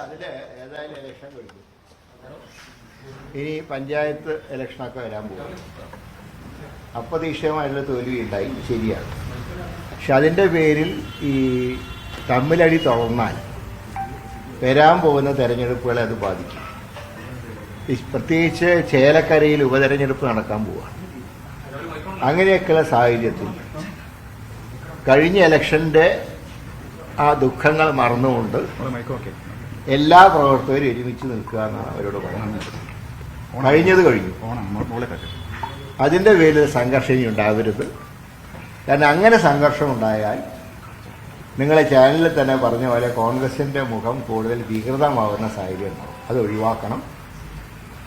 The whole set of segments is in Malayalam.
അതില് ഏതായാലും ഇലക്ഷൻ കഴിഞ്ഞു. ഇനി പഞ്ചായത്ത് ഇലക്ഷനൊക്കെ വരാൻ പോകും. അപ്രതീക്ഷിതമായിട്ടുള്ള തോൽവി ഉണ്ടായി, ശരിയാണ്. പക്ഷെ അതിൻ്റെ പേരിൽ ഈ തമ്മിലടി തുടർന്നാൽ വരാൻ പോകുന്ന തെരഞ്ഞെടുപ്പുകളെ അത് ബാധിക്കും. പ്രത്യേകിച്ച് ചേലക്കരയിൽ ഉപതെരഞ്ഞെടുപ്പ് നടക്കാൻ പോവുകയാണ്. അങ്ങനെയൊക്കെയുള്ള സാഹചര്യത്തിൽ കഴിഞ്ഞ ഇലക്ഷൻ്റെ ആ ദുഃഖങ്ങൾ മറന്നുകൊണ്ട് എല്ലാ പ്രവർത്തകരും ഒരുമിച്ച് നിൽക്കുക എന്നാണ് അവരോട് പറയുന്നത്. കഴിഞ്ഞത് കഴിഞ്ഞു. അതിൻ്റെ പേരിൽ സംഘർഷം ഇനി ഉണ്ടാവരുത്. കാരണം അങ്ങനെ സംഘർഷം ഉണ്ടായാൽ നിങ്ങളെ ചാനലിൽ തന്നെ പറഞ്ഞ പോലെ കോൺഗ്രസിൻ്റെ മുഖം കൂടുതൽ വികൃതമാവുന്ന സാഹചര്യം ഉണ്ടാവും. അത് ഒഴിവാക്കണം.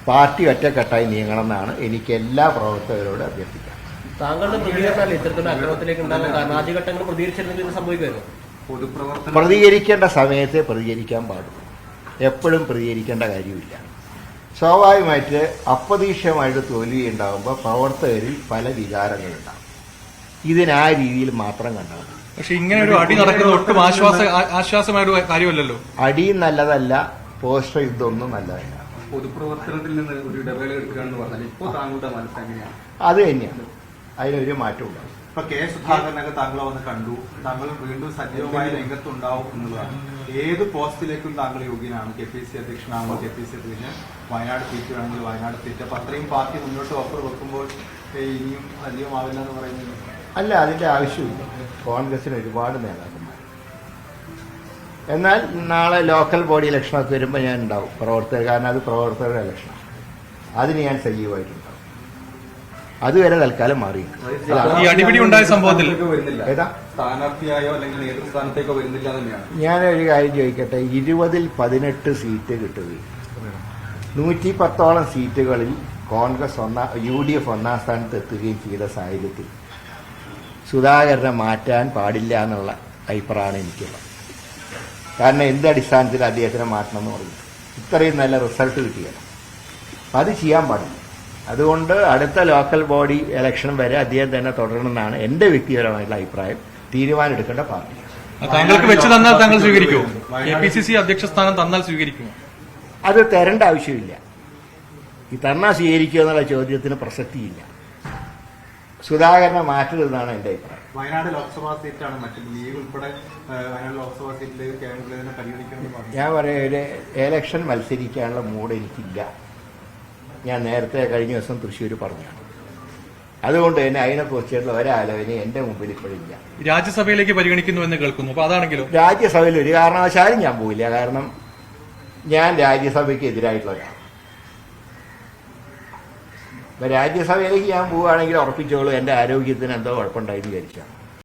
പാർട്ടി ഒറ്റക്കെട്ടായി നീങ്ങണം എന്നാണ് എനിക്ക് എല്ലാ പ്രവർത്തകരോട് അഭ്യർത്ഥിക്കാം. താങ്കളുടെ പ്രതികരണമല്ല ഇത്തരത്തിലുള്ള അക്രമത്തിലേക്ക് ഉണ്ടാകുന്ന കാരണം ആദ്യഘട്ടങ്ങൾ പ്രതികരിച്ചിരുന്നെങ്കിൽ ഇത് സംഭവിക്കുമായിരുന്നു. പ്രതികരിക്കേണ്ട സമയത്തെ പ്രതികരിക്കാൻ പാടുള്ളൂ. എപ്പോഴും പ്രതികരിക്കേണ്ട കാര്യമില്ല. സ്വാഭാവികമായിട്ട് അപ്രതീക്ഷിതമായിട്ട് തോൽവി ഉണ്ടാകുമ്പോൾ പ്രവർത്തകരിൽ പല വികാരങ്ങളുണ്ടാകും. ഇതിനാ രീതിയിൽ മാത്രം കണ്ടാൽ മതി. പക്ഷെ ഇങ്ങനെ ഒരു അടി നടക്കുന്നത് ഒട്ടും ആശ്വാസമായ ഒരു കാര്യമല്ലല്ലോ. അടിയും നല്ലതല്ല, പോസ്റ്റർ ഇതൊന്നും നല്ലതല്ല. പൊതുപ്രവർത്തനത്തിൽ നിന്ന് ഒരു ഇടവേള എടുക്കുകയാണെന്ന് പറഞ്ഞാൽ ഇപ്പോൾ താങ്കളുടെ മനസ്സ് എങ്ങനെയാണ്? അത് തന്നെയാണ്, അതിനൊരു മാറ്റം ഉണ്ടാകും. ഇപ്പൊ കെ സുധാകരനൊക്കെ താങ്കളെ വന്ന് കണ്ടു, താങ്കൾ വീണ്ടും സജീവമായ രംഗത്തുണ്ടാവും എന്നുള്ളതാണ്. ഏത് പോസ്റ്റിലേക്കും താങ്കൾ യോഗ്യനാണ്. KPC അധ്യക്ഷനാകുമ്പോൾ KPC അധ്യക്ഷൻ, വയനാട് സീറ്റ് വേണമെങ്കിൽ വയനാട് സീറ്റ്. അപ്പൊ അത്രയും പാർട്ടി മുന്നോട്ട് ഓഫർ വെക്കുമ്പോൾ ഇനിയും സജീവമാവില്ല എന്ന് പറയുന്നത് അല്ല, അതിന്റെ ആവശ്യമില്ല. കോൺഗ്രസിന് ഒരുപാട് നേതാക്കന്മാർ. എന്നാൽ നാളെ ലോക്കൽ ബോഡി ഇലക്ഷനൊക്കെ വരുമ്പോൾ ഞാൻ ഉണ്ടാവും പ്രവർത്തകർ. കാരണം അത് പ്രവർത്തകരുടെ ഇലക്ഷനാണ്. അതിന് ഞാൻ സജീവമായിട്ടുണ്ടാവും. അതുവരെ തൽക്കാലം മാറി. ഈ അടിപിടി ഉണ്ടായ സംഭവത്തിൽ സ്ഥാനാർത്ഥിയായോ അല്ലെങ്കിൽ നേതൃസ്ഥാനത്തേക്കോ വരുന്നില്ല തന്നെയാണ്. ഞാനൊരു കാര്യം ചോദിക്കട്ടെ. 20ൽ 18 സീറ്റ് കിട്ടുകയും 110ഓളം സീറ്റുകളിൽ കോൺഗ്രസ് UDF ഒന്നാം സ്ഥാനത്ത് എത്തുകയും ചെയ്ത സാഹചര്യത്തിൽ സുധാകരനെ മാറ്റാൻ പാടില്ല എന്നുള്ള അഭിപ്രായമാണ് എനിക്കുള്ളത്. കാരണം എന്ത് അടിസ്ഥാനത്തിൽ അദ്ദേഹത്തിനെ മാറ്റണം എന്ന് പറഞ്ഞു? ഇത്രയും നല്ല റിസൾട്ട് കിട്ടിയല്ലോ. അത് ചെയ്യാൻ പാടില്ല. അതുകൊണ്ട് അടുത്ത ലോക്കൽ ബോഡി ഇലക്ഷൻ വരെ അദ്ദേഹം തന്നെ തുടരണമെന്നാണ് എൻ്റെ വ്യക്തിപരമായിട്ടുള്ള അഭിപ്രായം. തീരുമാനം എടുക്കേണ്ട പാർട്ടി. താങ്കൾക്ക് വെച്ച് തന്നാൽ താങ്കൾ സ്വീകരിക്കുമോ? KPCC അധ്യക്ഷ സ്ഥാനം തന്നാൽ സ്വീകരിക്കുമോ? അത് തരേണ്ട ആവശ്യമില്ല. ഈ തന്നാൽ സ്വീകരിക്കുക എന്നുള്ള ചോദ്യത്തിന് പ്രസക്തിയില്ല. സുധാകരനെ മാറ്റരുതെന്നാണ് എൻ്റെ അഭിപ്രായം. വയനാട് ലോക്സഭാ സീറ്റാണ് മറ്റു ലീഗ് ഉൾപ്പെടെ വയനാട് ലോക്സഭാ സീറ്റിലേക്ക് കേരളത്തിനെ പരിഗണിക്കണമെന്ന് ഞാൻ പറയാം, ഒരു എലക്ഷൻ മത്സരിക്കാനുള്ള മൂഡ് എനിക്കില്ല. ഞാൻ നേരത്തെ കഴിഞ്ഞ ദിവസം തൃശ്ശൂർ പറഞ്ഞാണ്. അതുകൊണ്ട് തന്നെ അതിനെക്കുറിച്ചുള്ള ഒരാലോചന എൻ്റെ മുമ്പിൽ ഇപ്പോഴില്ല. രാജ്യസഭയിലേക്ക് പരിഗണിക്കുന്നു എന്ന് കേൾക്കുന്നു. അപ്പൊ അതാണെങ്കിലും രാജ്യസഭയിൽ ഒരു കാരണവശാലും ഞാൻ പോയില്ല. കാരണം ഞാൻ രാജ്യസഭയ്ക്ക് എതിരായിട്ടുള്ള ഒരാളാണ്. അപ്പൊ രാജ്യസഭയിലേക്ക് ഞാൻ പോവുകയാണെങ്കിൽ ഉറപ്പിച്ചോളൂ എൻ്റെ ആരോഗ്യത്തിന് എന്തോ കുഴപ്പമുണ്ടായി വിചാരിച്ചാണ്.